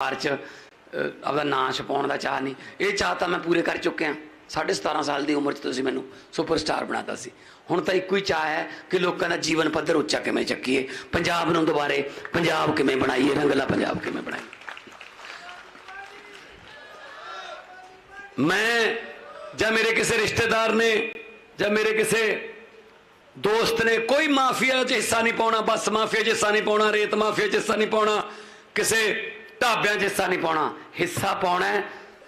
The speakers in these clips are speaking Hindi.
ਆਪਦਾ ਨਾਂ ਛਪਾਉਣ ਦਾ ਚਾਹ नहीं, ये चाह तो मैं पूरे कर चुकिया। 17.5 साल की उम्र तुसीं मैनूं सुपरस्टार बनाता सी। हुण तां इक्को ही चाह है कि लोगों का जीवन पद्धर उच्चा किवें चक्कीए, पंजाब नूं दुबारे पंजाब किवें बनाईए, रंगला पंजाब किवें बनाईए। मैं या मेरे किसी रिश्तेदार ने या मेरे किसी दोस्त ने कोई माफिया च हिस्सा नहीं पाउणा, बस माफिया च हिस्सा नहीं पाउणा, रेत माफिया च हिस्सा नहीं पाउणा, किसी ढाबियां च हिस्सा नहीं पाउणा। हिस्सा पाउणा है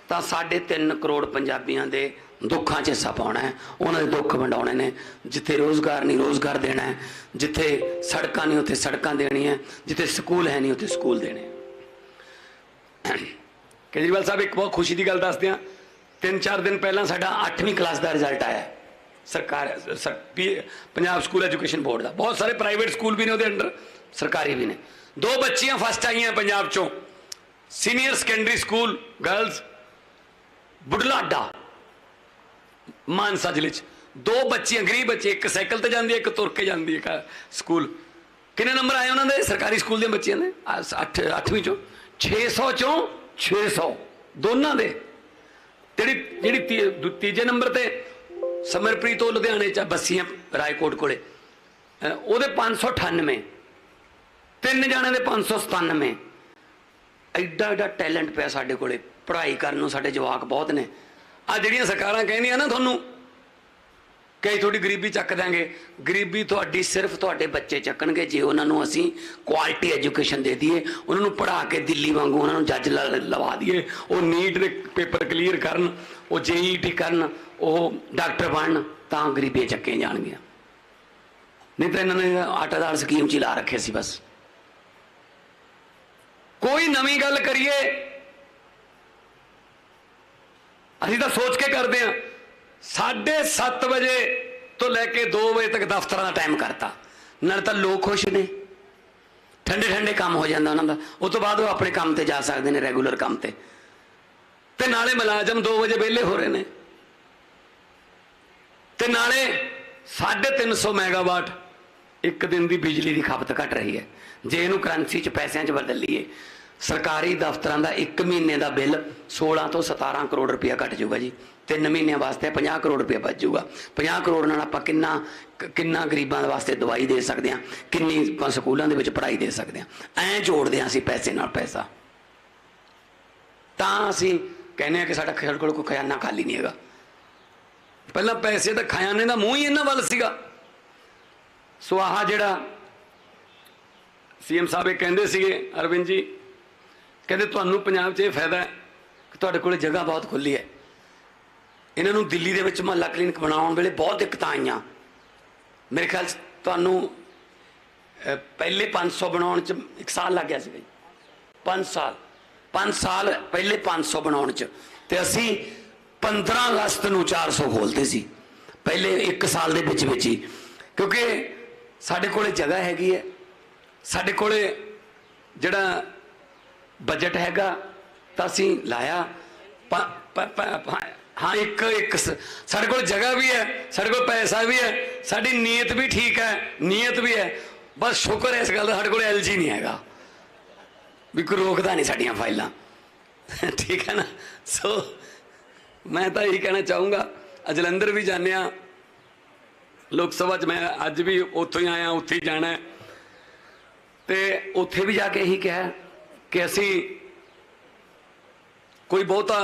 तो 3.5 करोड़ पंजाबियों के दुखों च हिस्सा पाउणा है। उन्होंने दुख वंडाउणे ने। जिथे रोज़गार नहीं रोज़गार देना है, जिथे सड़कां नहीं उत्थे सड़कां देनी है, जिथे स्कूल है नहीं उत्थे स्कूल देने। केजरीवाल साहब एक बहुत खुशी की गल दस दियां, 3-4 दिन पहला साडा 8वीं क्लास का रिजल्ट आया सरकार पंजाब स्कूल एजुकेशन बोर्ड का। बहुत सारे प्राइवेट स्कूल भी ने उहदे अंडर, सरकारी भी ने। 2 बच्चियां फस्ट आई हैं पंजाब चों, senior secondary school girls Budhlada Mansa जिले 2 बच्चियां गरीब बच्चे, एक साइकिल ते जाती है, एक तुर के जाती है स्कूल। कितने नंबर आए उन्होंने सरकारी स्कूल दी बच्चियां ने 8वीं चों 600 चों 600 दोनों दे। जी तीजे नंबर ते समरप्रीत लुधियाने च बसियां रायकोट कोले ਉਹਦੇ 598, 3 जाने दे 597। एडा एडा टैलेंट पिया साडे कोले, पढ़ाई करन नूं साडे जवाक बहुत ने। आ जिहड़ियां सरकारां कहंदियां ना तुहानूं कि थोड़ी गरीबी चक देंगे, गरीबी तुहाडी सिर्फ तुहाडे बच्चे चकणगे जे उन्हां नूं असीं क्वालिटी एजुकेशन दे दईए, उन्हां नूं पढ़ा के दिल्ली वांगू उन्हां नूं जज लवा दईए, वो नीट दे पेपर क्लीयर करन, वो JET करन, वो डॉक्टर बनन, तां गरीबी चक्के जाणगियां। नहीं तो इन्होंने आटा दाल स्कीम च ला रखे सी। बस कोई नवी गल करिए असीं तां सोच के करते हैं। 7:30 बजे तो लैके 2 बजे तक दफ्तर का टाइम करता, नाले तो लोग खुश ने, ठंडे ठंडे काम हो जाता उन्होंने। उस तो बाद वो अपने काम से जा सकते हैं, रेगूलर काम से। ते नाले मुलाजम 2 बजे वेले हो रहे हैं, ते नाले 350 मैगावाट एक दिन की बिजली की खपत घट रही है। जे इनू करंसी च पैसों च बदल लीए, सरकारी दफ्तर का 1 महीने का बिल 16 तो 17 करोड़ रुपया घट जूगा जी। 3 महीनों वास्ते 50 करोड़ रुपया बच जूगा। 50 करोड़ नाल आपां किन्ना गरीबां वास्ते दवाई दे सकते हैं, किन्नी स्कूलों के पढ़ाई दे सकते हैं। ऐ जोड़ते हैं असीं पैसे नाल पैसा, तां असीं कहने कि साडा कोल कोई खजाना खाली नहीं हैगा। पहला पैसे तो खजाने का मूँह ही इन्हां वल सीगा। सो आह जिहड़ा CM साहब कहते सीगे अरविंद जी, कहते तुहानूं पंजाब च फायदा है कि तुहाडे कोल जगह बहुत खुली है। इन्होंने दिल्ली के विच मुहल्ला क्लीनिक बनाने वेले बहुत दिक्कत आईयां। मेरे ख्याल तुहानूं पहले 500 बनाने च 1 साल लग गया सी। 5 साल पहले 500 बनाने च, ते असीं 15 अगस्त नूं 400 खोलते सी पहले 1 साल दे विच ही। क्योंकि साडे कोले जगह हैगी है, साडे कोले जिहड़ा बजट हैगा तां असीं लाया। हाँ एक साडे कोल जगह भी है, साडे कोल पैसा भी है, साडी नीयत भी ठीक है, नीयत भी है। बस शुक्र है इस गल दा साडे कोल LG नहीं हैगा भी कोई रोकदा नहीं साडियां फाइलां। ठीक है ना। सो मैं तो यही कहना चाहूँगा, जलंधर भी जाने लोक सभा च, मैं अज भी उत्थों ही आया, उत्थे ही जाना है, तो उत्थे भी जाके यही कहा कि असी कोई बहुता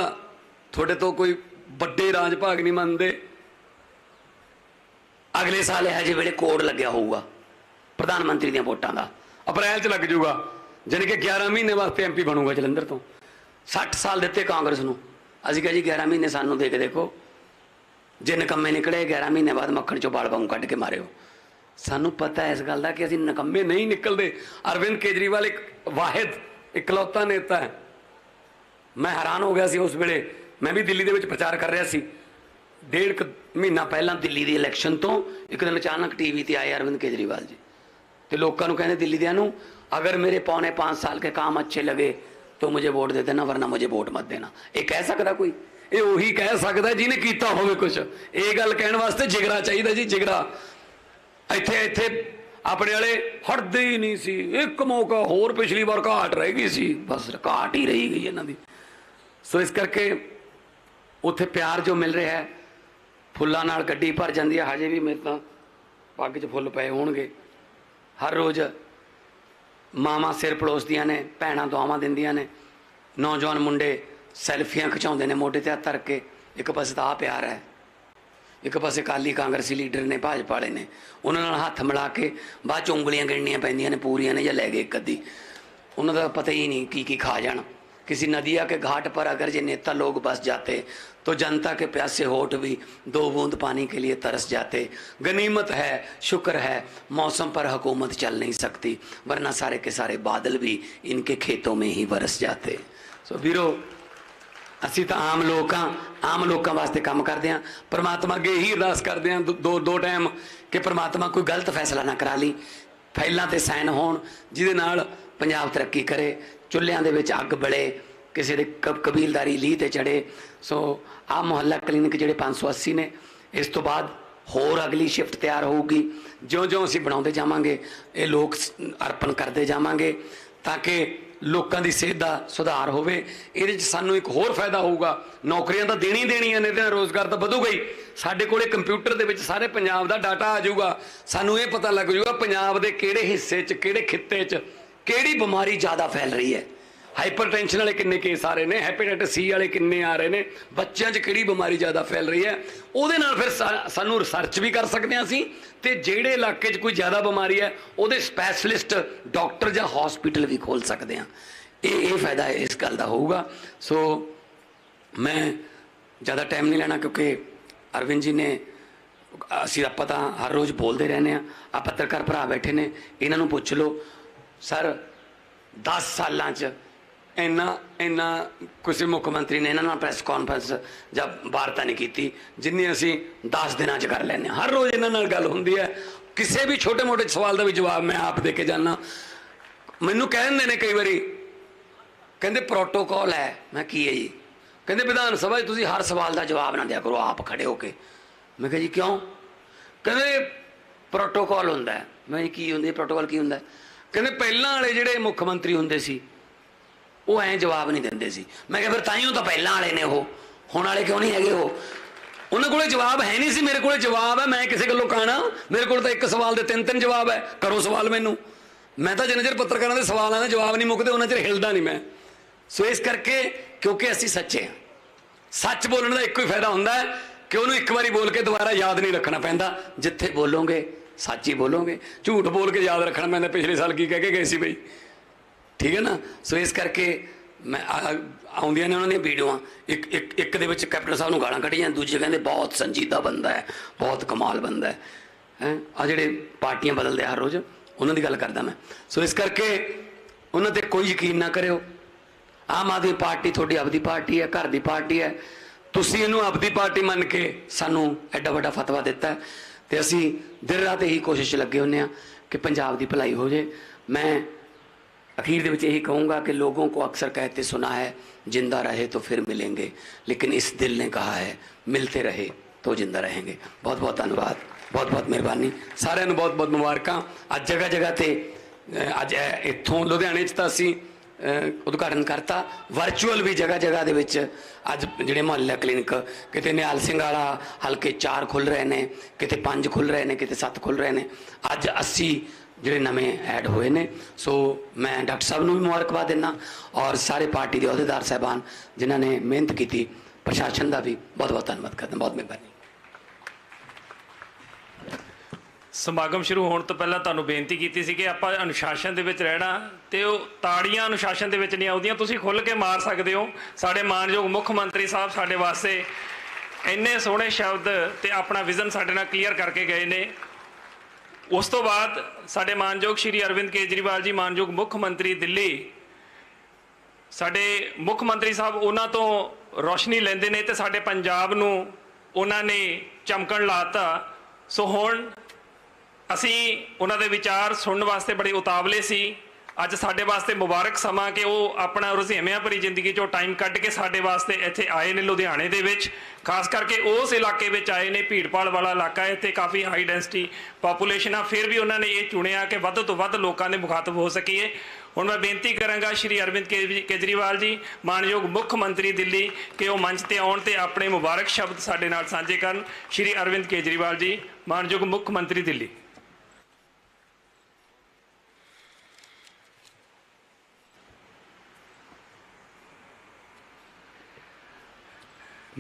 थोड़े तो कोई बड़े राज भाग नहीं मनते। अगले साल यह जे कोड लग्या होगा प्रधानमंत्री दी वोटां का, अप्रैल च लग जूगा, जानी कि 11 महीने वास्ते MP बनूगा जलंधर तो। 60 साल दिते कांग्रेस नूं, असीं कहा जी 11 महीने सानूं दे के देखो, जे नकम्मे निकले 11 महीने बाद मक्खण चों बाल वांगू कढ के मारिओ। सानूं पता है इस गल का कि असीं नकम्मे नहीं निकलते। अरविंद केजरीवाल एक वाहिद इकलौता नेता है। मैं हैरान हो गया सी उस वेले, मैं भी दिल्ली दे विच प्रचार कर रहा सी। 1.5 महीना पहला दिल्ली दी इलैक्शन तो एक दिन अचानक TV ते आए अरविंद केजरीवाल जी, तो लोगों को कहने दिल्ली दियां नूं, अगर मेरे 5.25 साल के काम अच्छे लगे तो मुझे वोट दे देना, वरना मुझे वोट मत देना। ये कह सकता कोई? ये उही कह सकता जिन्हें किया होवे कुछ। ये गल कहने वास्ते जिगरा चाहिए जी, जिगरा। इत्थे इत्थे अपने वाले हटते ही नहीं सी। एक मौका होर पिछली बार घाट रह गई सी, बस घाट ही रही गई इन्हां दी। सो इस करके उत्थे प्यार जो मिल रहा है, फुल्लां नाल गड्डी भर जाती है। हजे भी मेरे तो पग च फुੱਲ पए होणगे। हर रोज़ मावां सिर पलोसदियां ने, भैणां दुआवां दिंदियां ने, नौजवान मुंडे सैल्फियां खिचाउंदे ने मोढे ते हत्थ रख के। एक पासे तां प्यार है, एक पासे अकाली कांग्रेसी लीडर ने, भाजपा वाले ने, उन्होंने हत्थ मिला के बाद च उंगलियां गिननियां पैंदियां ने पूरियां ने, या लै गए एक अद्धी। उन्होंने तो पता ही नहीं की खा जाना। किसी नदिया के घाट पर अगर ये नेता लोग बस जाते तो जनता के प्यासे होठ भी 2 बूंद पानी के लिए तरस जाते। गनीमत है, शुक्र है, मौसम पर हुकूमत चल नहीं सकती, वरना सारे के सारे बादल भी इनके खेतों में ही बरस जाते। सो वीरो, असी तो आम लोग हाँ, आम लोगों वास्ते काम करते हैं। परमात्मा अगे ही अरदास करते हैं दो टाइम कि परमात्मा कोई गलत फैसला ना करा ली, फाइलों ते साइन होण जिहदे नाल पंजाब तरक्की करे, चुल्हिਆਂ ਦੇ ਵਿੱਚ ਅੱਗ बले, किसी दे कबीलदारी लीह ते चढ़े। सो आ मुहल्ला क्लीनिक जिहड़े 580 ने, इस तो बाद होर अगली शिफ्ट तैयार होगी। ज्यों ज्यों असीं बनाउंदे जावांगे ये लोक अर्पण करते जावांगे ताकि लोगों की सेहत का सुधार होवे। इहदे च सानूं एक होर फायदा होऊगा, नौकरियां तो देनी देनियां ने, रोज़गार तो वधूगा ही। साडे कोले कंप्यूटर दे विच सारे पंजाब दा डाटा आ जाऊगा, सानूं ये पता लग जाऊगा पंजाब दे किहड़े हिस्से च, किहड़े खित्ते च किहड़ी बीमारी ज़्यादा फैल रही है। हाइपरटेंशन वाले किन्ने केस आ रहे हैं, हैपेटाइटिस सी वाले किन्ने आ रहे हैं, बच्चों च किहड़ी बीमारी ज़्यादा फैल रही है। उहदे नाल फिर सानूं रिसर्च भी कर सकते हैं असीं, ते जिहड़े इलाके च कोई ज़्यादा बीमारी है उहदे स्पैशलिस्ट डॉक्टर या हॉस्पिटल भी खोल सकते हैं। ये फायदा इस गल का होगा। सो मैं ज़्यादा टाइम नहीं लेना क्योंकि अरविंद जी ने असीं आपां तां हर रोज़ बोलते रहने आ पत्रकार भरा बैठे ने, इन्हां नूं पुछ लो सर 10 सालां च इन्ना किसी मुख्यमंत्री ने इन्हां नाल प्रैस कॉन्फ्रेंस जब वार्ता नहीं की जिन्नी असीं 10 दिनां च कर लैंदे। हर रोज़ इन्हां नाल गल हुंदी है, किसी भी छोटे मोटे सवाल का भी जवाब मैं आप दे के जाना। मैनूं कह दिंदे ने कई बारी, कहंदे प्रोटोकॉल है। मैं की है जी? कहंदे विधान सभा तुसीं हर सवाल का जवाब ना दिया करो आप खड़े होके। मैं कहा जी क्यों? कहंदे प्रोटोकॉल हुंदा है। मैं की हुंदी प्रोटोकॉल की हुंदा? कहंदे पहलां वाले जिहड़े मुख मंत्री हुंदे सी वो ऐ जवाब नहीं दिंदे सी। मैं कहा फिर ताइयों तो पहलां वाले ने, वो हुण वाले क्यों नहीं हैगे? वो उन्होंने कोले जवाब है नहीं सी, मेरे को जवाब है। मैं किसी गल्लों कहना मेरे को तो एक सवाल के 3 जवाब है, करो सवाल मैनू। मैं तो जिन्ने चਿਰ पत्रकारों के सवालों के जवाब नहीं मुकते उन्ना चਿਰ हिलदा नहीं मैं। सो इस करके क्योंकि असी सच्चे हैं, सच बोलने का एक ही फायदा होंदा है कि उन्होंने एक बार बोल के दोबारा याद नहीं रखना पैंदा। जिथे बोलोगे सच ही बोलोगे, झूठ बोल के याद रखना पैंदा पिछले साल की कह के गए सी बई, ठीक है ना। सो इस करके मैं आउंदियां ने उन्होंने वीडियो एक दे विच कैप्टन साहब नूं गालां कढ़ियां, दूजे कहंदे बहुत संजीदा बंदा है, बहुत कमाल बंदा है। आ जिहड़े पार्टियां बदलदे हर रोज़ उन्होंने गल करदा मैं। सो इस करके उन्होंने कोई यकीन ना करो। आम आदमी पार्टी थोड़ी आपदी पार्टी है, घर की पार्टी है। तुसीं इहनूं आपदी पार्टी मन के सानूं एडा वड्डा फतवा दिता है तो असीं दिन रात यही कोशिश लगे हुए हैं कि पंजाब की भलाई हो जाए। मैं अखीर दे विच यही कहूँगा कि लोगों को अक्सर कहते सुना है जिंदा रहे तो फिर मिलेंगे, लेकिन इस दिल ने कहा है मिलते रहे तो जिंदा रहेंगे। बहुत बहुत धन्यवाद, बहुत बहुत मेहरबानी, सारिਆਂ ਨੂੰ बहुत बहुत मुबारकां। अज जगह जगह ते अज इत्थों लुधियाने च तां असीं उद्घाटन करता, वर्चुअल भी जगह जगह दे विच अज जिहड़े मुहल्ला क्लीनिक किते निहाल सिंह वाला हल्के 4 खुल रहे हैं, किते 5 खुल रहे हैं, किते 7 खुल रहे हैं। अज 80 जिहड़े नवे ऐड हुए ने। सो मैं डॉक्टर साहब नूं भी मुबारकबाद देना और सारे पार्टी के अहुदेदार साहबान जिन्हां ने मेहनत की, प्रशासन का भी बहुत बहुत धन्यवाद करदा। बहुत मेहरबानी। समागम शुरू होने तो पहला तुहानूं बेनती की सी कि आपां अनुशासन दे विच रहना, ते ओह ताड़ियां अनुशासन दे विच नहीं आउंदियां, तुसीं खुल के मार सकदे हो। साडे मानयोग मुख मंत्री साहब साडे वास्ते इन्ने सोहणे शब्द ते अपना विजन साडे नाल क्लीयर करके गए ने। उस तो बाद साडे मानयोग श्री अरविंद केजरीवाल जी मानयोग मुख मंत्री दिल्ली, साडे मुख मंत्री साहब उन्हां तो रोशनी लैंदे ने ते साडे पंजाब नूं उन्हां ने चमकण लाता। सो हुण असी उन्हां दे विचार सुनने वास्ते बड़े उतावले सी, ਅੱਜ ਸਾਡੇ ਵਾਸਤੇ ਮੁਬਾਰਕ ਸਮਾਂ ਕਿ ਉਹ ਆਪਣਾ ਰੁਝੇਵਿਆਂ ਭਰੀ ਜ਼ਿੰਦਗੀ ਚੋਂ ਟਾਈਮ ਕੱਢ ਕੇ ਸਾਡੇ ਵਾਸਤੇ ਇੱਥੇ ਆਏ ਨੇ ਲੁਧਿਆਣੇ ਦੇ ਵਿੱਚ। ਖਾਸ ਕਰਕੇ ਉਸ ਇਲਾਕੇ ਵਿੱਚ ਆਏ ਨੇ, ਭੀੜਭਾੜ ਵਾਲਾ ਇਲਾਕਾ ਹੈ, ਇੱਥੇ ਕਾਫੀ ਹਾਈ ਡੈਂਸਿਟੀ ਪਾਪੂਲੇਸ਼ਨ ਆ, ਫਿਰ ਵੀ ਉਹਨਾਂ ਨੇ ਇਹ ਚੁਣਿਆ ਕਿ ਵੱਧ ਤੋਂ ਵੱਧ ਲੋਕਾਂ ਦੇ ਮੁਖਾਤਬ ਹੋ ਸਕੀਏ। ਹੁਣ मैं बेनती करांगा श्री अरविंद केजरीवाल जी, मानयोग मुख मंत्री दिल्ली, कि वो मंच ते आउण ते अपने मुबारक शब्द साडे नाल सांझे करन। श्री अरविंद केजरीवाल जी, मानयोग मुख मंत्री दिल्ली।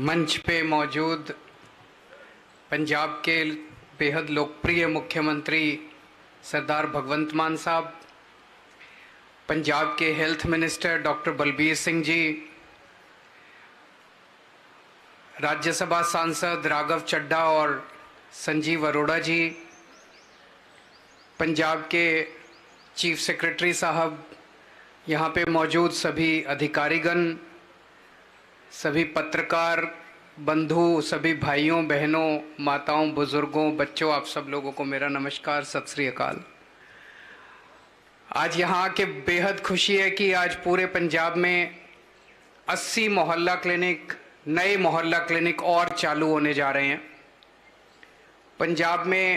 मंच पे मौजूद पंजाब के बेहद लोकप्रिय मुख्यमंत्री सरदार भगवंत मान साहब, पंजाब के health minister doctor Balbir Singh ji, Rajya Sabha सांसद राघव चड्ढा और संजीव अरोड़ा जी, पंजाब के चीफ सेक्रेटरी साहब, यहाँ पे मौजूद सभी अधिकारीगण, सभी पत्रकार बंधु, सभी भाइयों बहनों, माताओं, बुजुर्गों, बच्चों, आप सब लोगों को मेरा नमस्कार, सत श्री अकाल। आज यहाँ के बेहद खुशी है कि आज पूरे पंजाब में 80 मोहल्ला क्लिनिक, नए मोहल्ला क्लिनिक और चालू होने जा रहे हैं। पंजाब में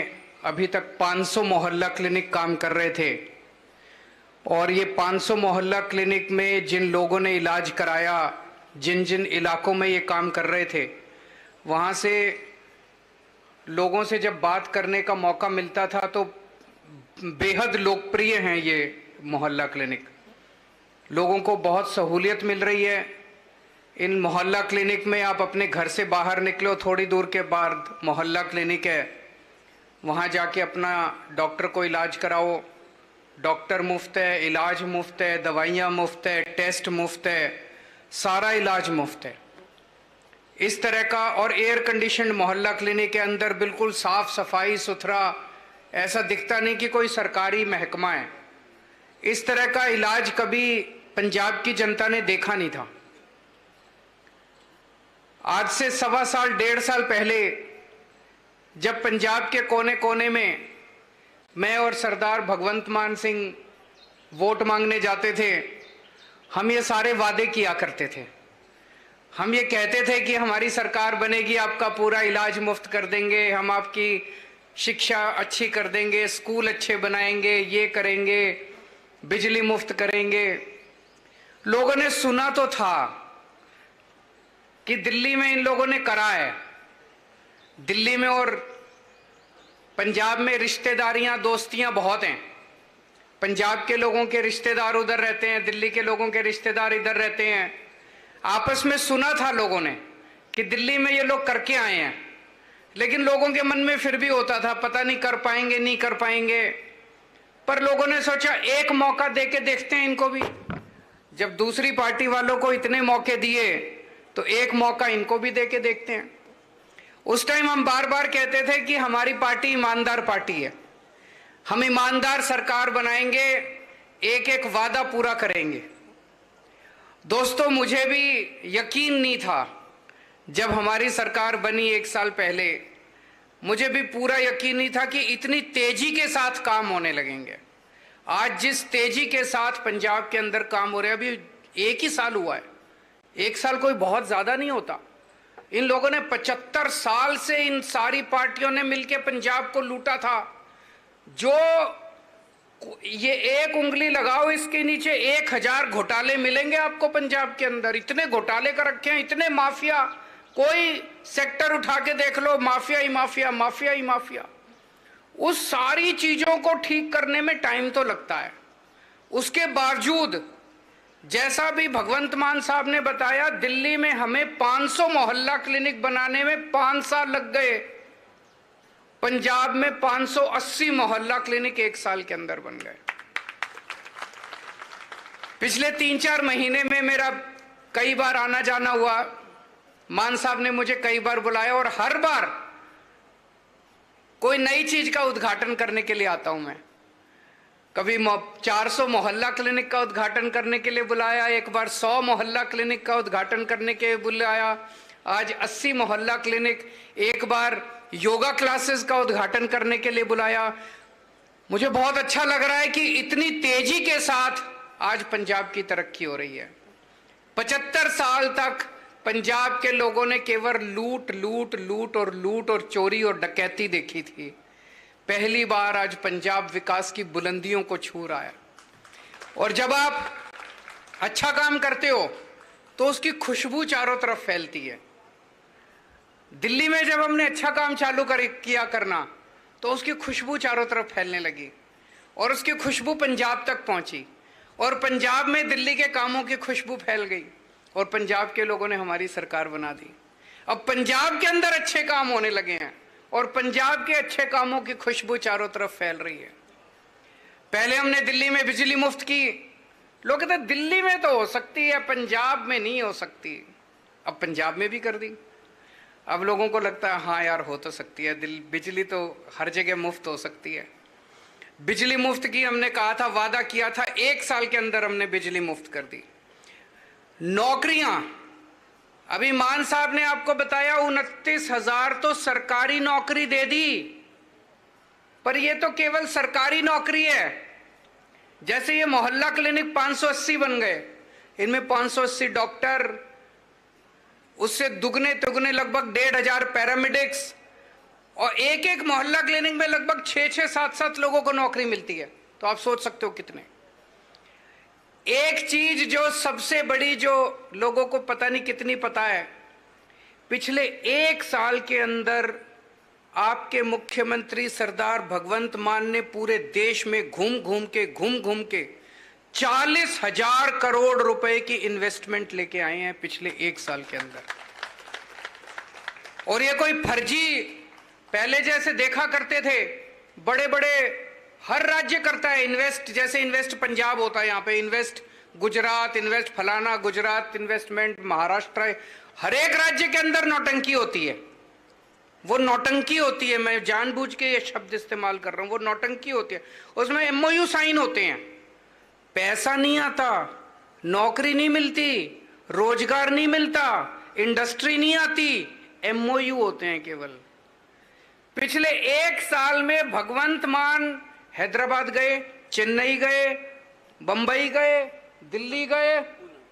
अभी तक 500 मोहल्ला क्लिनिक काम कर रहे थे और ये 500 मोहल्ला क्लिनिक में जिन लोगों ने इलाज कराया, जिन जिन इलाकों में ये काम कर रहे थे, वहाँ से लोगों से जब बात करने का मौका मिलता था तो बेहद लोकप्रिय हैं ये मोहल्ला क्लिनिक। लोगों को बहुत सहूलियत मिल रही है। इन मोहल्ला क्लिनिक में आप अपने घर से बाहर निकलो, थोड़ी दूर के बाद मोहल्ला क्लिनिक है, वहाँ जाके अपना डॉक्टर को इलाज कराओ। डॉक्टर मुफ्त है, इलाज मुफ्त है, दवाइयाँ मुफ्त है, टेस्ट मुफ्त है, सारा इलाज मुफ्त है। इस तरह का और एयर कंडीशनड मोहल्ला क्लिनिक के अंदर बिल्कुल साफ सफाई सुथरा, ऐसा दिखता नहीं कि कोई सरकारी महकमा है। इस तरह का इलाज कभी पंजाब की जनता ने देखा नहीं था। आज से 1.25 साल 1.5 साल पहले जब पंजाब के कोने कोने में मैं और सरदार भगवंत मान सिंह वोट मांगने जाते थे, हम ये सारे वादे किया करते थे। हम ये कहते थे कि हमारी सरकार बनेगी, आपका पूरा इलाज मुफ्त कर देंगे, हम आपकी शिक्षा अच्छी कर देंगे, स्कूल अच्छे बनाएंगे, ये करेंगे, बिजली मुफ्त करेंगे। लोगों ने सुना तो था कि दिल्ली में इन लोगों ने करा है। दिल्ली में और पंजाब में रिश्तेदारियां, दोस्तियां बहुत हैं। पंजाब के लोगों के रिश्तेदार उधर रहते हैं, दिल्ली के लोगों के रिश्तेदार इधर रहते हैं। आपस में सुना था लोगों ने कि दिल्ली में ये लोग करके आए हैं, लेकिन लोगों के मन में फिर भी होता था पता नहीं कर पाएंगे नहीं कर पाएंगे। पर लोगों ने सोचा एक मौका दे के देखते हैं इनको भी। जब दूसरी पार्टी वालों को इतने मौके दिए तो एक मौका इनको भी दे के देखते हैं। उस टाइम हम बार बार कहते थे कि हमारी पार्टी ईमानदार पार्टी है, हम ईमानदार सरकार बनाएंगे, एक एक वादा पूरा करेंगे। दोस्तों, मुझे भी यकीन नहीं था जब हमारी सरकार बनी 1 साल पहले, मुझे भी पूरा यकीन नहीं था कि इतनी तेजी के साथ काम होने लगेंगे। आज जिस तेजी के साथ पंजाब के अंदर काम हो रहा है, अभी 1 ही साल हुआ है। 1 साल कोई बहुत ज्यादा नहीं होता। इन लोगों ने 75 साल से इन सारी पार्टियों ने मिलकर पंजाब को लूटा था। जो ये एक उंगली लगाओ इसके नीचे 1000 घोटाले मिलेंगे आपको पंजाब के अंदर। इतने घोटाले कर रखे हैं, इतने माफिया, कोई सेक्टर उठा के देख लो, माफिया ही माफिया, माफिया ही माफिया। उस सारी चीजों को ठीक करने में टाइम तो लगता है। उसके बावजूद जैसा भी भगवंत मान साहब ने बताया, दिल्ली में हमें 500 मोहल्ला क्लिनिक बनाने में 5 साल लग गए। पंजाब में 580 मोहल्ला क्लिनिक 1 साल के अंदर बन गए। पिछले 3-4 महीने में मेरा कई बार आना जाना हुआ। मान साहब ने मुझे कई बार बुलाया और हर बार कोई नई चीज का उद्घाटन करने के लिए आता हूं मैं। कभी 400 मोहल्ला क्लिनिक का उद्घाटन करने के लिए बुलाया, एक बार 100 मोहल्ला क्लिनिक का उद्घाटन करने के लिए बुलाया, आज 80 मोहल्ला क्लिनिक, एक बार योगा क्लासेस का उद्घाटन करने के लिए बुलाया। मुझे बहुत अच्छा लग रहा है कि इतनी तेजी के साथ आज पंजाब की तरक्की हो रही है। 75 साल तक पंजाब के लोगों ने केवल लूट लूट लूट और लूट और चोरी और डकैती देखी थी। पहली बार आज पंजाब विकास की बुलंदियों को छू रहा है। और जब आप अच्छा काम करते हो तो उसकी खुशबू चारों तरफ फैलती है। दिल्ली में जब हमने अच्छा काम चालू किया करना तो उसकी खुशबू चारों तरफ फैलने लगी और उसकी खुशबू पंजाब तक पहुंची और पंजाब में दिल्ली के कामों की खुशबू फैल गई और पंजाब के लोगों ने हमारी सरकार बना दी। अब पंजाब के अंदर अच्छे काम होने लगे हैं और पंजाब के अच्छे कामों की खुशबू चारों तरफ फैल रही है। पहले हमने दिल्ली में बिजली मुफ्त की। लोग कहते दिल्ली में तो हो सकती है, पंजाब में नहीं हो सकती। अब पंजाब में भी कर दी। अब लोगों को लगता है हाँ यार हो तो सकती है, बिजली तो हर जगह मुफ्त हो सकती है। बिजली मुफ्त की हमने कहा था, वादा किया था, 1 साल के अंदर हमने बिजली मुफ्त कर दी। नौकरियां, अभी मान साहब ने आपको बताया 29,000 तो सरकारी नौकरी दे दी, पर ये तो केवल सरकारी नौकरी है। जैसे ये मोहल्ला क्लिनिक 580 बन गए, इनमें 580 डॉक्टर, उससे दुगने तुगने लगभग 1,500 पैरामेडिक्स और एक एक मोहल्ला क्लिनिक में लगभग 6-6, 7-7 लोगों को नौकरी मिलती है। तो आप सोच सकते हो कितने। एक चीज जो सबसे बड़ी, जो लोगों को पता नहीं कितनी पता है, पिछले 1 साल के अंदर आपके मुख्यमंत्री सरदार भगवंत मान ने पूरे देश में घूम घूम के 40,000 करोड़ रुपए की इन्वेस्टमेंट लेके आए हैं पिछले 1 साल के अंदर। और ये कोई फर्जी पहले जैसे देखा करते थे, बड़े बड़े हर राज्य करता है इन्वेस्ट, जैसे इन्वेस्ट पंजाब होता है, यहाँ पे इन्वेस्ट गुजरात, इन्वेस्ट फलाना, गुजरात इन्वेस्टमेंट, महाराष्ट्र, हर एक राज्य के अंदर नौटंकी होती है। वो नौटंकी होती है, मैं जानबूझ के ये शब्द इस्तेमाल कर रहा हूं, वो नौटंकी होती है। उसमें एमओयू साइन होते हैं, पैसा नहीं आता, नौकरी नहीं मिलती, रोजगार नहीं मिलता, इंडस्ट्री नहीं आती, एमओयू होते हैं केवल। पिछले 1 साल में भगवंत मान हैदराबाद गए, चेन्नई गए, बंबई गए, दिल्ली गए,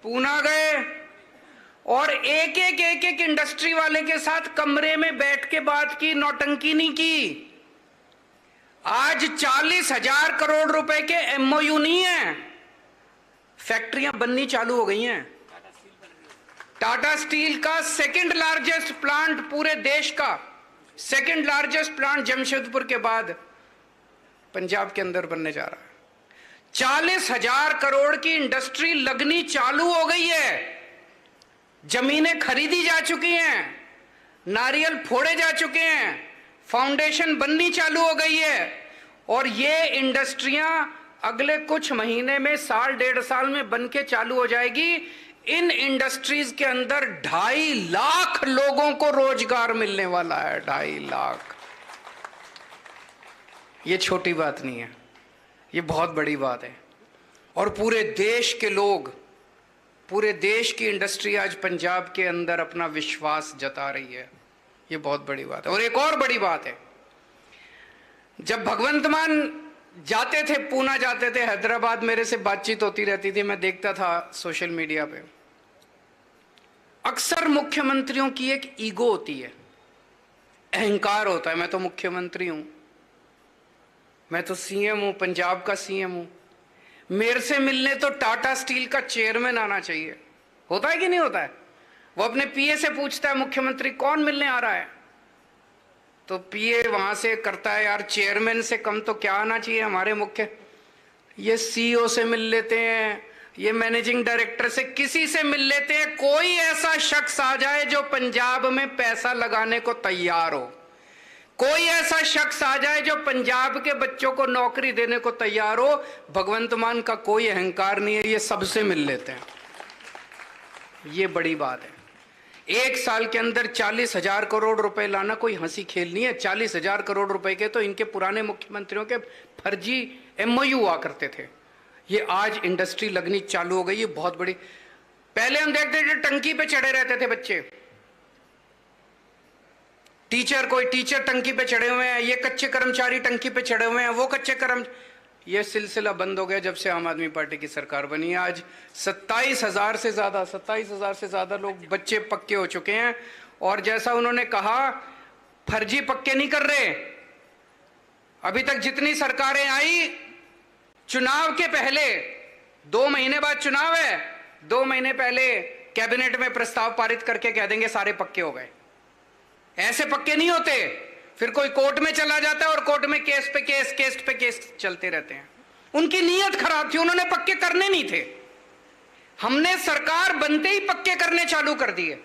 पूना गए और एक एक इंडस्ट्री वाले के साथ कमरे में बैठ के बात की, नौटंकी नहीं की। आज 40,000 करोड़ रुपए के एमओयू नहीं है, फैक्ट्रियां बननी चालू हो गई हैं। टाटा स्टील का 2nd लार्जेस्ट प्लांट पूरे देश का, 2nd लार्जेस्ट प्लांट जमशेदपुर के बाद पंजाब के अंदर बनने जा रहा है। 40,000 करोड़ की इंडस्ट्री लगनी चालू हो गई है। जमीनें खरीदी जा चुकी हैं, नारियल फोड़े जा चुके हैं, फाउंडेशन बननी चालू हो गई है और ये इंडस्ट्रियां अगले कुछ महीने में, साल 1.5 साल में बन के चालू हो जाएगी। इन इंडस्ट्रीज के अंदर 2.5 लाख लोगों को रोजगार मिलने वाला है। 2.5 लाख। ये छोटी बात नहीं है, ये बहुत बड़ी बात है। और पूरे देश के लोग, पूरे देश की इंडस्ट्री आज पंजाब के अंदर अपना विश्वास जता रही है। ये बहुत बड़ी बात है। और एक और बड़ी बात है, जब भगवंत मान जाते थे, पूना जाते थे, हैदराबाद, मेरे से बातचीत होती रहती थी, मैं देखता था सोशल मीडिया पे। अक्सर मुख्यमंत्रियों की एक ईगो होती है, अहंकार होता है, मैं तो मुख्यमंत्री हूं, मैं तो सीएम हूं, पंजाब का सीएम हूं, मेरे से मिलने तो टाटा स्टील का चेयरमैन आना चाहिए। होता है कि नहीं होता है? वो अपने पीए से पूछता है मुख्यमंत्री कौन मिलने आ रहा है, तो पीए वहां से करता है, यार चेयरमैन से कम तो क्या आना चाहिए हमारे मुख्य। ये सीईओ से मिल लेते हैं, ये मैनेजिंग डायरेक्टर से, किसी से मिल लेते हैं। कोई ऐसा शख्स आ जाए जो पंजाब में पैसा लगाने को तैयार हो, कोई ऐसा शख्स आ जाए जो पंजाब के बच्चों को नौकरी देने को तैयार हो, भगवंत मान का कोई अहंकार नहीं है, ये सबसे मिल लेते हैं। ये बड़ी बात है। 1 साल के अंदर 40,000 करोड़ रुपए लाना कोई हंसी खेल नहीं है। 40,000 करोड़ रुपए के तो इनके पुराने मुख्यमंत्रियों के फर्जी एमओयू हुआ करते थे। ये आज इंडस्ट्री लगनी चालू हो गई, ये बहुत बड़ी। पहले हम देखते थे टंकी पे चढ़े रहते थे बच्चे, टीचर, कोई टीचर टंकी पे चढ़े हुए हैं, ये कच्चे कर्मचारी टंकी पे चढ़े हुए हैं, वो कच्चे ये सिलसिला बंद हो गया जब से आम आदमी पार्टी की सरकार बनी है। आज 27,000 से ज्यादा लोग बच्चे पक्के हो चुके हैं। और जैसा उन्होंने कहा, फर्जी पक्के नहीं कर रहे। अभी तक जितनी सरकारें आई, चुनाव के पहले 2 महीने बाद चुनाव है, 2 महीने पहले कैबिनेट में प्रस्ताव पारित करके कह देंगे सारे पक्के हो गए। ऐसे पक्के नहीं होते। फिर कोई कोर्ट में चला जाता है और कोर्ट में केस पे केस चलते रहते हैं। उनकी नीयत खराब थी, उन्होंने पक्के करने नहीं थे। हमने सरकार बनते ही पक्के करने चालू कर दिए।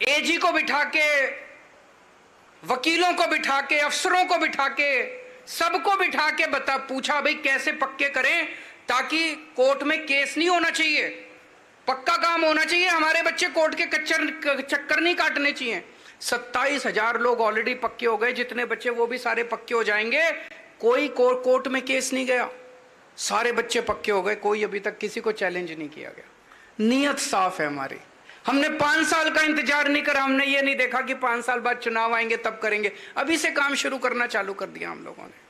एजी को बिठा के, वकीलों को बिठा के, अफसरों को बिठा के, सबको बिठा के पूछा भाई कैसे पक्के करें ताकि कोर्ट में केस नहीं होना चाहिए, पक्का काम होना चाहिए, हमारे बच्चे कोर्ट के चक्कर नहीं काटने चाहिए। 27,000 लोग ऑलरेडी पक्के हो गए। जितने बच्चे वो भी सारे पक्के हो जाएंगे। कोई कोर्ट में केस नहीं गया, सारे बच्चे पक्के हो गए। कोई अभी तक किसी को चैलेंज नहीं किया गया। नीयत साफ है हमारी। हमने 5 साल का इंतजार नहीं करा। हमने ये नहीं देखा कि 5 साल बाद चुनाव आएंगे तब करेंगे। अभी से काम शुरू करना चालू कर दिया हम लोगों ने।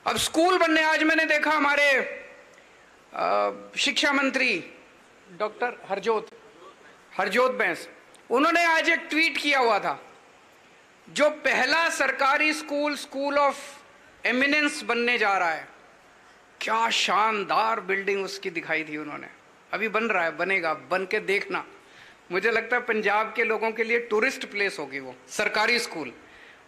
अब स्कूल बनने, आज मैंने देखा हमारे शिक्षा मंत्री डॉक्टर हरजोत बैंस, उन्होंने आज एक ट्वीट किया हुआ था। जो पहला सरकारी स्कूल ऑफ एमिनेंस बनने जा रहा है, क्या शानदार बिल्डिंग उसकी दिखाई थी उन्होंने। अभी बन रहा है, बनेगा, बन के देखना। मुझे लगता है पंजाब के लोगों के लिए टूरिस्ट प्लेस होगी वो सरकारी स्कूल।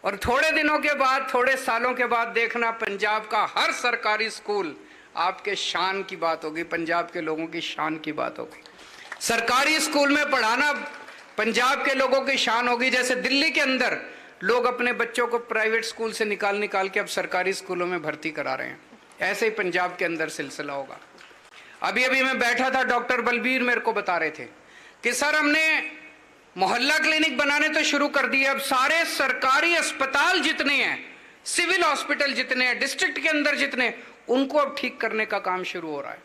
और थोड़े दिनों के बाद, थोड़े सालों के बाद देखना, पंजाब का हर सरकारी स्कूल आपके शान की बात होगी, पंजाब के लोगों की शान की बात होगी। सरकारी स्कूल में पढ़ाना पंजाब के लोगों की शान होगी। जैसे दिल्ली के अंदर लोग अपने बच्चों को प्राइवेट स्कूल से निकाल के अब सरकारी स्कूलों में भर्ती करा रहे हैं, ऐसे ही पंजाब के अंदर सिलसिला होगा। अभी मैं बैठा था, डॉक्टर बलबीर मेरे को बता रहे थे कि सर हमने मोहल्ला क्लिनिक बनाने तो शुरू कर दिए। अब सारे सरकारी अस्पताल जितने हैं, सिविल हॉस्पिटल जितने हैं, डिस्ट्रिक्ट के अंदर जितने, उनको अब ठीक करने का काम शुरू हो रहा है।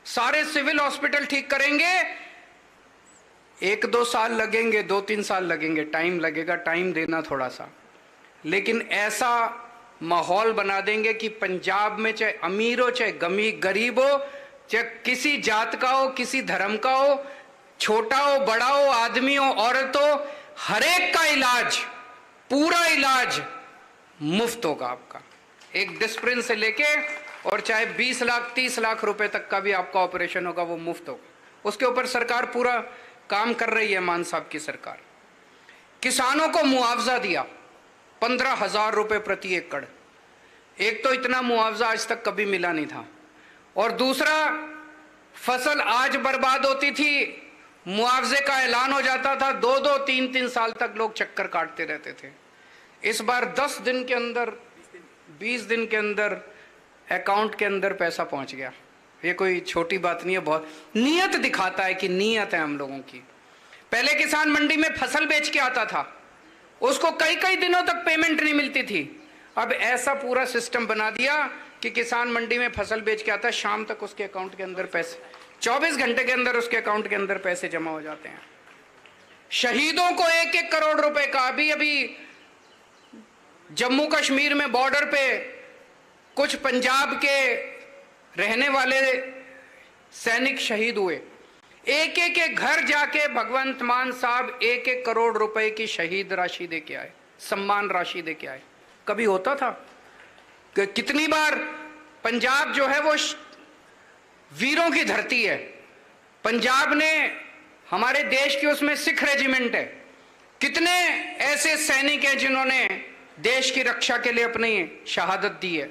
सारे सिविल हॉस्पिटल ठीक करेंगे। 1-2 साल लगेंगे, 2-3 साल लगेंगे, टाइम लगेगा, टाइम देना थोड़ा सा। लेकिन ऐसा माहौल बना देंगे कि पंजाब में चाहे अमीर हो, चाहे गरीब हो, चाहे किसी जात का हो, किसी धर्म का हो, छोटा हो, बड़ा हो, आदमी हो, औरत हो, हर एक का इलाज, पूरा इलाज मुफ्त होगा आपका। एक डिस्प्रिन से लेके और चाहे 20 लाख 30 लाख रुपए तक का भी आपका ऑपरेशन होगा, वो मुफ्त होगा। उसके ऊपर सरकार पूरा काम कर रही है, मान साहब की सरकार। किसानों को मुआवजा दिया 15,000 रुपए प्रति एकड़। एक तो इतना मुआवजा आज तक कभी मिला नहीं था, और दूसरा फसल आज बर्बाद होती थी, मुआवजे का ऐलान हो जाता था, 2-2 3-3 साल तक लोग चक्कर काटते रहते थे। इस बार 10 दिन के अंदर, 20 दिन के अंदर अकाउंट के अंदर पैसा पहुंच गया। ये कोई छोटी बात नहीं है, बहुत नीयत दिखाता है कि नीयत है हम लोगों की। पहले किसान मंडी में फसल बेच के आता था, उसको कई दिनों तक पेमेंट नहीं मिलती थी। अब ऐसा पूरा सिस्टम बना दिया कि किसान मंडी में फसल बेच के आता, शाम तक उसके अकाउंट के अंदर पैसे, 24 घंटे के अंदर उसके अकाउंट के अंदर पैसे जमा हो जाते हैं। शहीदों को 1-1 करोड़ रुपए का, अभी जम्मू कश्मीर में बॉर्डर पे कुछ पंजाब के रहने वाले सैनिक शहीद हुए। एक घर जाके भगवंत मान साहब 1-1 करोड़ रुपए की शहीद राशि दे के आए, सम्मान राशि दे के आए। कभी होता था? कितनी बार पंजाब जो है वो वीरों की धरती है। पंजाब ने, हमारे देश की उसमें सिख रेजिमेंट है। कितने ऐसे सैनिक हैं जिन्होंने देश की रक्षा के लिए अपनी शहादत दी है।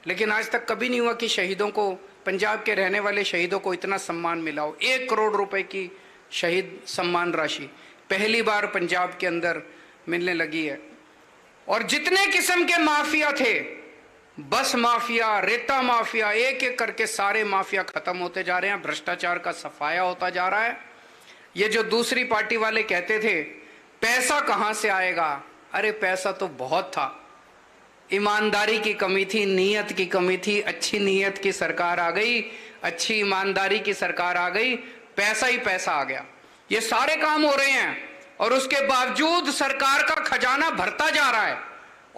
लेकिन आज तक कभी नहीं हुआ कि शहीदों को, पंजाब के रहने वाले शहीदों को इतना सम्मान मिला हो। 1 करोड़ रुपए की शहीद सम्मान राशि पहली बार पंजाब के अंदर मिलने लगी है। और जितने किस्म के माफिया थे, बस माफिया, रेता माफिया, एक करके सारे माफिया खत्म होते जा रहे हैं। भ्रष्टाचार का सफाया होता जा रहा है। ये जो दूसरी पार्टी वाले कहते थे पैसा कहां से आएगा, अरे पैसा तो बहुत था, ईमानदारी की कमी थी, नीयत की कमी थी। अच्छी नीयत की सरकार आ गई, अच्छी ईमानदारी की सरकार आ गई, पैसा ही पैसा आ गया। ये सारे काम हो रहे हैं। और उसके बावजूद सरकार का खजाना भरता जा रहा है,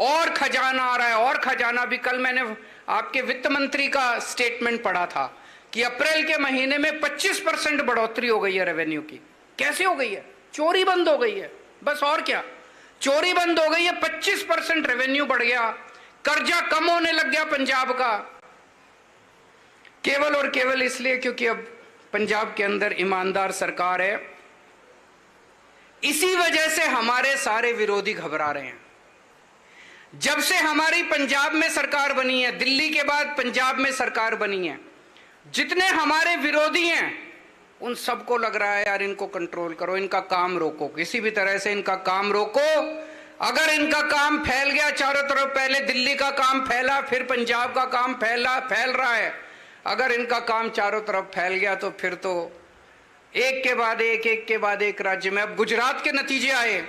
और खजाना आ रहा है, और खजाना भी। कल मैंने आपके वित्त मंत्री का स्टेटमेंट पढ़ा था कि अप्रैल के महीने में 25% बढ़ोतरी हो गई है रेवेन्यू की। कैसे हो गई है? चोरी बंद हो गई है, बस। और क्या? चोरी बंद हो गई है, 25% रेवेन्यू बढ़ गया, कर्जा कम होने लग गया पंजाब का, केवल और केवल इसलिए क्योंकि अब पंजाब के अंदर ईमानदार सरकार है। इसी वजह से हमारे सारे विरोधी घबरा रहे हैं। जब से हमारी पंजाब में सरकार बनी है, दिल्ली के बाद पंजाब में सरकार बनी है, जितने हमारे विरोधी हैं उन सबको लग रहा है यार इनको कंट्रोल करो, इनका काम रोको, किसी भी तरह से इनका काम रोको। अगर इनका काम फैल गया चारों तरफ, पहले दिल्ली का काम फैला, फिर पंजाब का काम फैल रहा है, अगर इनका काम चारों तरफ फैल गया तो फिर तो एक के बाद एक राज्य में। अब गुजरात के नतीजे आए।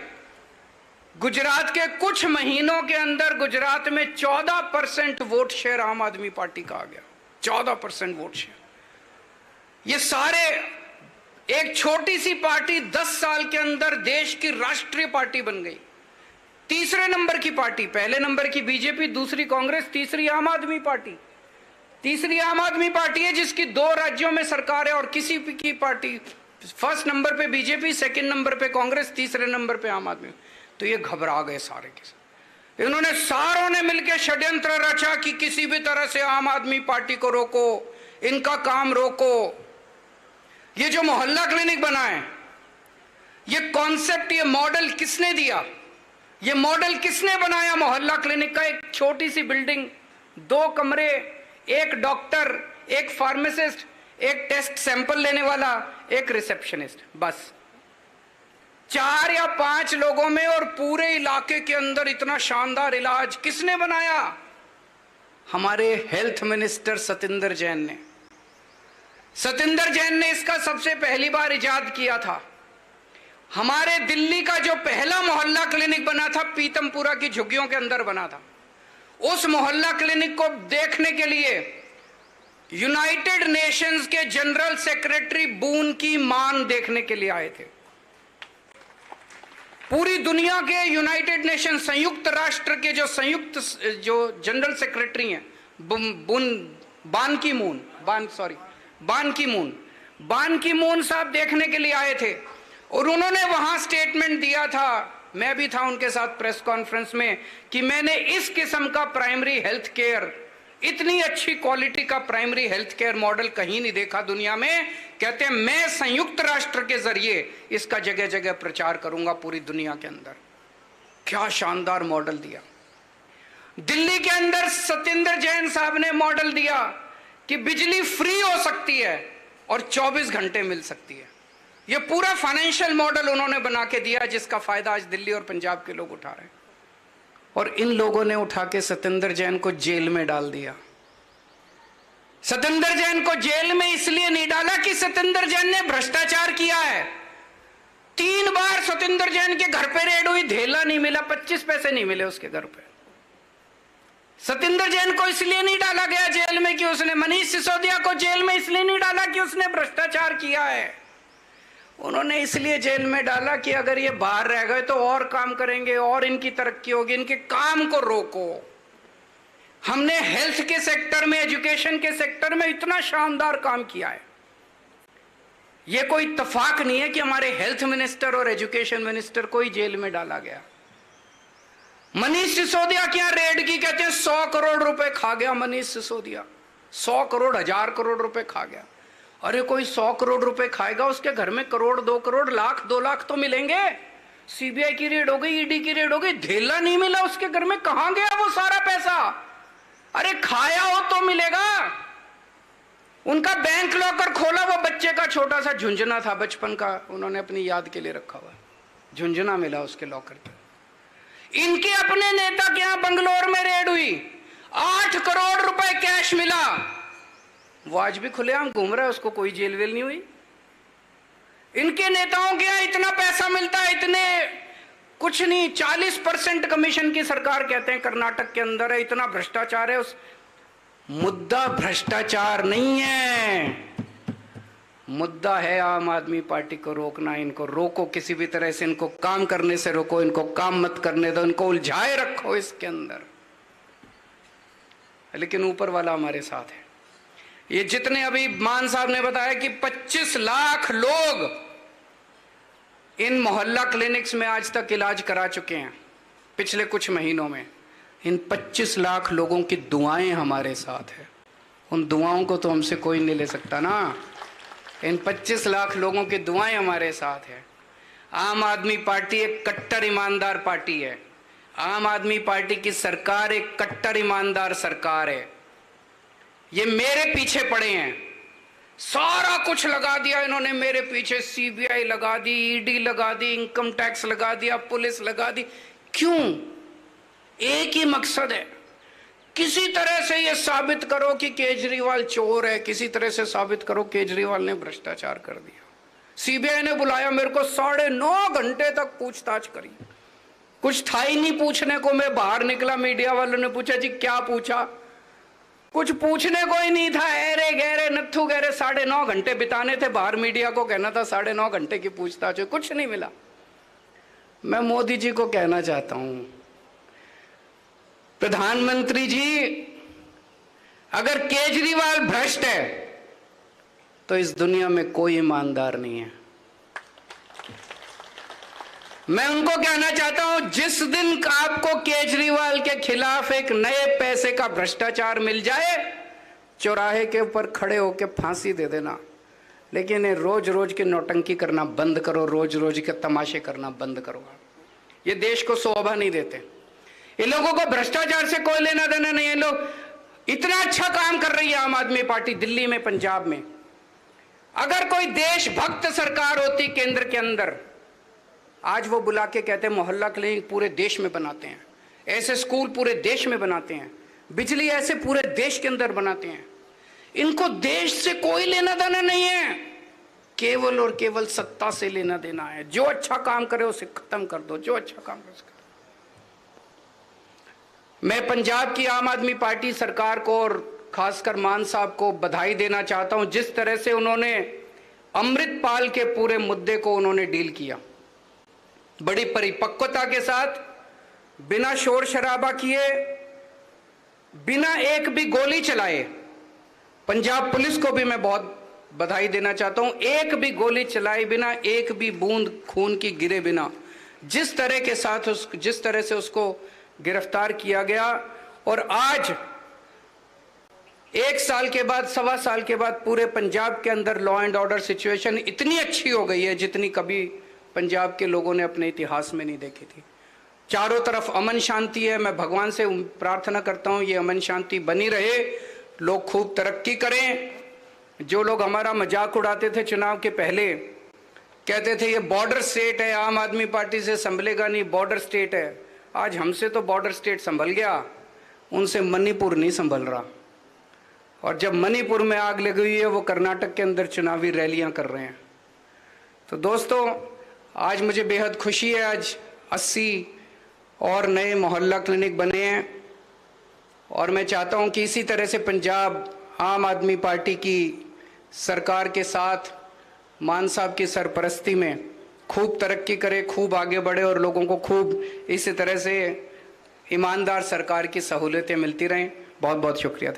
गुजरात के कुछ महीनों के अंदर गुजरात में 14% वोट शेयर आम आदमी पार्टी का आ गया। 14% वोट शेयर। ये सारे, एक छोटी सी पार्टी 10 साल के अंदर देश की राष्ट्रीय पार्टी बन गई। तीसरे नंबर की पार्टी, पहले नंबर की बीजेपी, दूसरी कांग्रेस, तीसरी आम आदमी पार्टी। तीसरी आम आदमी पार्टी है जिसकी 2 राज्यों में सरकार है, और किसी की पार्टी फर्स्ट नंबर पे बीजेपी, सेकंड नंबर पे कांग्रेस, तीसरे नंबर पे आम आदमी। तो ये घबरा गए सारे के सारे। इन्होंने सारों ने मिलकर षड्यंत्र रचा कि किसी भी तरह से आम आदमी पार्टी को रोको, इनका काम रोको। ये जो मोहल्ला क्लिनिक बना है, ये कॉन्सेप्ट, ये मॉडल किसने दिया? ये मॉडल किसने बनाया मोहल्ला क्लिनिक का? एक छोटी सी बिल्डिंग, 2 कमरे, एक डॉक्टर, एक फार्मासिस्ट, एक टेस्ट सैंपल लेने वाला, एक रिसेप्शनिस्ट, बस 4 या 5 लोगों में, और पूरे इलाके के अंदर इतना शानदार इलाज किसने बनाया? हमारे हेल्थ मिनिस्टर सतिंदर जैन ने। सतिंदर जैन ने इसका सबसे पहली बार इजाद किया था। हमारे दिल्ली का जो पहला मोहल्ला क्लिनिक बना था, पीतमपुरा की झुग्गियों के अंदर बना था। उस मोहल्ला क्लिनिक को देखने के लिए यूनाइटेड नेशंस के जनरल सेक्रेटरी बून की मान देखने के लिए आए थे। पूरी दुनिया के यूनाइटेड नेशन, संयुक्त राष्ट्र के जो जनरल सेक्रेटरी हैं, बान की मून साहब देखने के लिए आए थे, और उन्होंने वहां स्टेटमेंट दिया था, मैं भी था उनके साथ प्रेस कॉन्फ्रेंस में, कि मैंने इस किस्म का प्राइमरी हेल्थ केयर, इतनी अच्छी क्वालिटी का प्राइमरी हेल्थ केयर मॉडल कहीं नहीं देखा दुनिया में। कहते हैं मैं संयुक्त राष्ट्र के जरिए इसका जगह जगह प्रचार करूंगा पूरी दुनिया के अंदर। क्या शानदार मॉडल दिया। दिल्ली के अंदर सतिंदर जैन साहब ने मॉडल दिया कि बिजली फ्री हो सकती है और 24 घंटे मिल सकती है। यह पूरा फाइनेंशियल मॉडल उन्होंने बना के दिया, जिसका फायदा आज दिल्ली और पंजाब के लोग उठा रहे हैं। और इन लोगों ने उठा के सतिंदर जैन को जेल में डाल दिया। सतिंदर जैन को जेल में इसलिए नहीं डाला कि सतिंदर जैन ने भ्रष्टाचार किया है। 3 बार सतिंदर जैन के घर पे रेड हुई, धेला नहीं मिला, 25 पैसे नहीं मिले उसके घर पे। सतिंदर जैन को इसलिए नहीं डाला गया जेल में कि उसने, मनीष सिसोदिया को जेल में इसलिए नहीं डाला कि उसने भ्रष्टाचार किया है। उन्होंने इसलिए जेल में डाला कि अगर ये बाहर रह गए तो और काम करेंगे और इनकी तरक्की होगी, इनके काम को रोको। हमने हेल्थ के सेक्टर में, एजुकेशन के सेक्टर में इतना शानदार काम किया है। यह कोई इत्तेफाक नहीं है कि हमारे हेल्थ मिनिस्टर और एजुकेशन मिनिस्टर को ही जेल में डाला गया। मनीष सिसोदिया क्या रेड की, कहते हैं 100 करोड़ रुपए खा गया मनीष सिसोदिया। 100 करोड़, 1000 करोड़ रुपए खा गया। अरे कोई 100 करोड़ रुपए खाएगा, उसके घर में करोड़, 2 करोड़, लाख, 2 लाख तो मिलेंगे। सीबीआई की रेड हो गई, ईडी की रेड हो गई, धेला नहीं मिला उसके घर में। कहां गया वो सारा पैसा? अरे खाया हो तो मिलेगा। उनका बैंक लॉकर खोला, वो बच्चे का छोटा सा झुंझुना था बचपन का, उन्होंने अपनी याद के लिए रखा हुआ, झुंझुना मिला उसके लॉकर पे। इनके अपने नेता के यहां बंगलोर में रेड हुई, 8 करोड़ रुपए कैश मिला। वो आज भी खुलेआम घूम रहा है, उसको कोई जेल वेल नहीं हुई। इनके नेताओं के यहां इतना पैसा मिलता है, इतने कुछ नहीं, 40% कमीशन की सरकार कहते हैं कर्नाटक के अंदर है। इतना भ्रष्टाचार है। उस मुद्दा भ्रष्टाचार नहीं है, मुद्दा है आम आदमी पार्टी को रोकना। इनको रोको किसी भी तरह से, इनको काम करने से रोको, इनको काम मत करने दो, इनको उलझाए रखो इसके अंदर। लेकिन ऊपर वाला हमारे साथ है। ये जितने अभी मान साहब ने बताया कि 25 लाख लोग इन मोहल्ला क्लिनिक्स में आज तक इलाज करा चुके हैं पिछले कुछ महीनों में। इन 25 लाख लोगों की दुआएं हमारे साथ है। उन दुआओं को तो हमसे कोई नहीं ले सकता ना। इन 25 लाख लोगों की दुआएं हमारे साथ है। आम आदमी पार्टी एक कट्टर ईमानदार पार्टी है। आम आदमी पार्टी की सरकार एक कट्टर ईमानदार सरकार है। ये मेरे पीछे पड़े हैं, सारा कुछ लगा दिया इन्होंने मेरे पीछे। सीबीआई लगा दी, ईडी लगा दी, इनकम टैक्स लगा दिया, पुलिस लगा दी। क्यों? एक ही मकसद है, किसी तरह से ये साबित करो कि केजरीवाल चोर है, किसी तरह से साबित करो केजरीवाल ने भ्रष्टाचार कर दिया। सीबीआई ने बुलाया मेरे को, 9.5 घंटे तक पूछताछ करी, कुछ था ही नहीं पूछने को। मैं बाहर निकला, मीडिया वालों ने पूछा जी क्या पूछा, कुछ पूछने को ही नहीं था। अरे गहरे नत्थू गहरे 9.5 घंटे बिताने थे बाहर, मीडिया को कहना था 9.5 घंटे की पूछताछ, कुछ नहीं मिला। मैं मोदी जी को कहना चाहता हूं, प्रधानमंत्री जी, अगर केजरीवाल भ्रष्ट है तो इस दुनिया में कोई ईमानदार नहीं है। मैं उनको कहना चाहता हूं, जिस दिन आपको केजरीवाल के खिलाफ एक नए पैसे का भ्रष्टाचार मिल जाए, चौराहे के ऊपर खड़े होकर फांसी दे देना। लेकिन रोज रोज के नौटंकी करना बंद करो, रोज रोज के तमाशे करना बंद करो। ये देश को शोभा नहीं देते। इन लोगों को भ्रष्टाचार से कोई लेना देना नहीं है। लोग इतना अच्छा काम कर रही है आम आदमी पार्टी दिल्ली में, पंजाब में। अगर कोई देशभक्त सरकार होती केंद्र के अंदर, आज वो बुला के कहते हैं मोहल्ला क्लिनिक पूरे देश में बनाते हैं, ऐसे स्कूल पूरे देश में बनाते हैं, बिजली ऐसे पूरे देश के अंदर बनाते हैं। इनको देश से कोई लेना देना नहीं है, केवल और केवल सत्ता से लेना देना है। जो अच्छा काम करे उसे खत्म कर दो, जो अच्छा काम करे उसे। मैं पंजाब की आम आदमी पार्टी सरकार को और खासकर मान साहब को बधाई देना चाहता हूं, जिस तरह से उन्होंने अमृतपाल के पूरे मुद्दे को उन्होंने डील किया, बड़ी परिपक्वता के साथ, बिना शोर शराबा किए, बिना एक भी गोली चलाए। पंजाब पुलिस को भी मैं बहुत बधाई देना चाहता हूं, एक भी गोली चलाए बिना, एक भी बूंद खून की गिरे बिना, जिस तरह के साथ जिस तरह से उसको गिरफ्तार किया गया। और आज 1 साल के बाद, 1.25 साल के बाद पूरे पंजाब के अंदर लॉ एंड ऑर्डर सिचुएशन इतनी अच्छी हो गई है जितनी कभी पंजाब के लोगों ने अपने इतिहास में नहीं देखी थी। चारों तरफ अमन शांति है। मैं भगवान से प्रार्थना करता हूं ये अमन शांति बनी रहे, लोग खूब तरक्की करें। जो लोग हमारा मजाक उड़ाते थे चुनाव के पहले, कहते थे ये बॉर्डर स्टेट है, आम आदमी पार्टी से संभलेगा नहीं, बॉर्डर स्टेट है। आज हमसे तो बॉर्डर स्टेट संभल गया, उनसे मणिपुर नहीं संभल रहा। और जब मणिपुर में आग लगी हुई है, वो कर्नाटक के अंदर चुनावी रैलियां कर रहे हैं। तो दोस्तों, आज मुझे बेहद खुशी है, आज 80 और नए मोहल्ला क्लिनिक बने हैं। और मैं चाहता हूं कि इसी तरह से पंजाब आम आदमी पार्टी की सरकार के साथ मान साहब की सरपरस्ती में खूब तरक्की करे, खूब आगे बढ़े और लोगों को खूब इसी तरह से ईमानदार सरकार की सहूलियतें मिलती रहें। बहुत बहुत शुक्रिया।